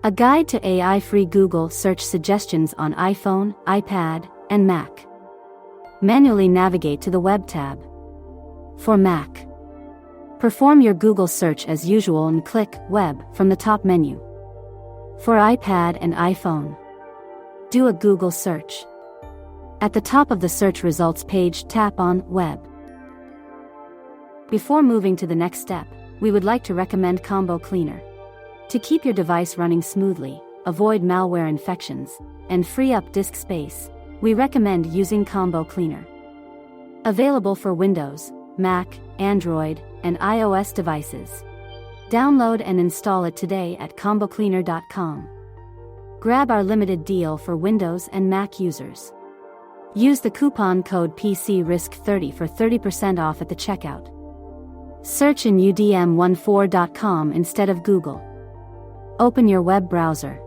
A guide to AI-free Google search suggestions on iPhone, iPad, and Mac. Manually navigate to the Web tab. For Mac, perform your Google search as usual and click Web from the top menu. For iPad and iPhone, do a Google search. At the top of the search results page, tap on Web. Before moving to the next step, we would like to recommend Combo Cleaner. To keep your device running smoothly, avoid malware infections, and free up disk space, we recommend using Combo Cleaner. Available for Windows, Mac, Android, and iOS devices. Download and install it today at combocleaner.com. Grab our limited deal for Windows and Mac users. Use the coupon code PCRISK30 for 30% off at the checkout. Search in udm14.com instead of Google. Open your web browser.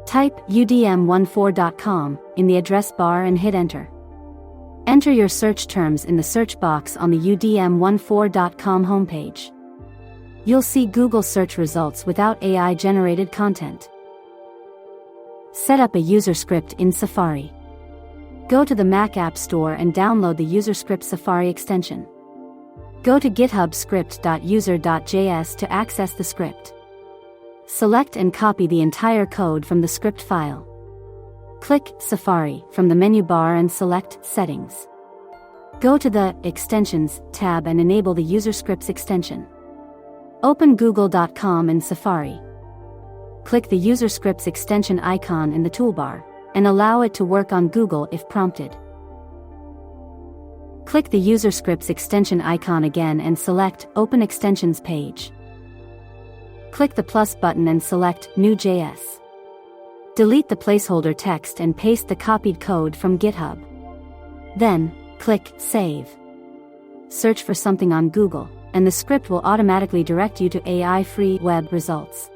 Type udm14.com in the address bar and hit enter. Enter your search terms in the search box on the udm14.com homepage. You'll see Google search results without AI-generated content. Set up a user script in Safari. Go to the Mac App Store and download the user script Safari extension. Go to github-script.user.js to access the script. Select and copy the entire code from the script file. Click Safari from the menu bar and select Settings. Go to the Extensions tab and enable the user scripts extension. Open google.com in Safari. Click the user scripts extension icon in the toolbar, and allow it to work on Google if prompted. Click the user scripts extension icon again and select Open Extensions page. Click the plus button and select New.js. Delete the placeholder text and paste the copied code from GitHub. Then, click Save. Search for something on Google, and the script will automatically direct you to AI-free web results.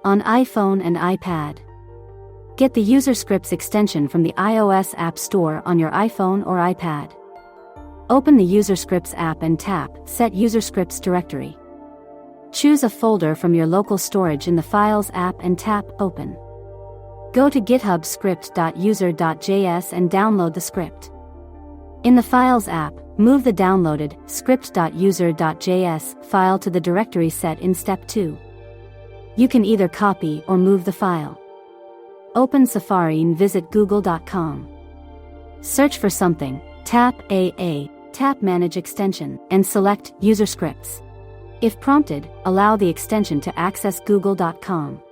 On iPhone and iPad, get the user scripts extension from the iOS App Store on your iPhone or iPad. Open the user scripts app and tap Set User Scripts Directory. Choose a folder from your local storage in the Files app and tap Open. Go to github-script.user.js and download the script. In the Files app, move the downloaded script.user.js file to the directory set in Step 2. You can either copy or move the file. Open Safari and visit google.com. Search for something, tap Manage Extension, and select User Scripts. If prompted, allow the extension to access google.com.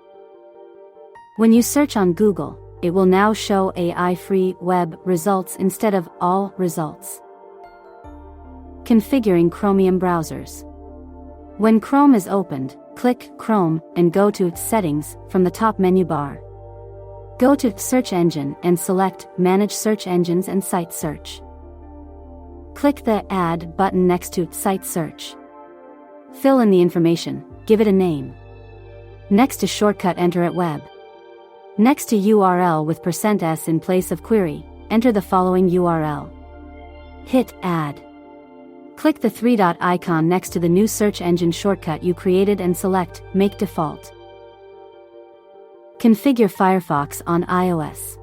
When you search on Google, it will now show AI-free web results instead of all results. Configuring Chromium browsers. When Chrome is opened, click Chrome and go to Settings from the top menu bar. Go to Search Engine and select Manage Search Engines and Site Search. Click the Add button next to Site Search. Fill in the information, give it a name. Next to shortcut, enter at Web. Next to URL with %s in place of query, enter the following URL. Hit Add. Click the three-dot icon next to the new search engine shortcut you created and select Make Default. Configure Firefox on iOS.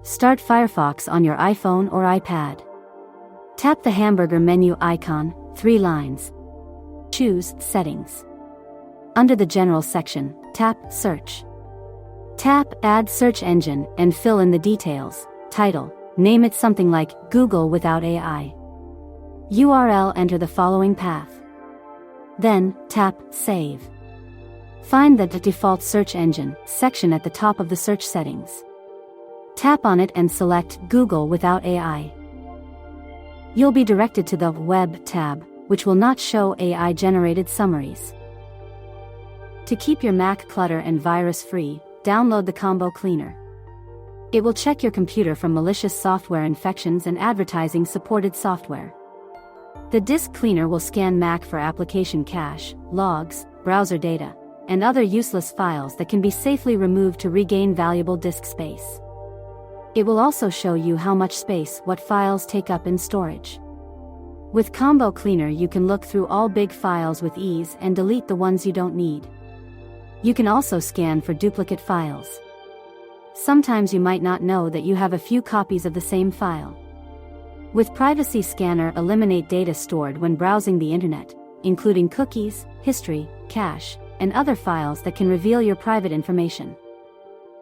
Start Firefox on your iPhone or iPad. Tap the hamburger menu icon, 3 lines. Choose Settings. Under the General section, tap Search. Tap Add Search Engine and fill in the details. Title, name it something like Google without AI. URL, enter the following path. Then, tap Save. Find the default search engine section at the top of the search settings. Tap on it and select Google without AI. You'll be directed to the Web tab, which will not show AI-generated summaries. To keep your Mac clutter and virus-free, download the Combo Cleaner. It will check your computer from malicious software infections and advertising-supported software. The disk cleaner will scan Mac for application cache, logs, browser data, and other useless files that can be safely removed to regain valuable disk space. It will also show you how much space what files take up in storage. With Combo Cleaner you can look through all big files with ease and delete the ones you don't need. You can also scan for duplicate files. Sometimes you might not know that you have a few copies of the same file. With Privacy Scanner, eliminate data stored when browsing the internet, including cookies, history, cache, and other files that can reveal your private information.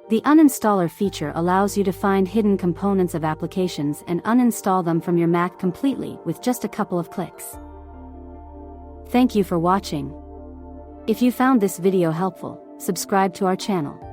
The uninstaller feature allows you to find hidden components of applications and uninstall them from your Mac completely with just a couple of clicks. Thank you for watching. If you found this video helpful, subscribe to our channel.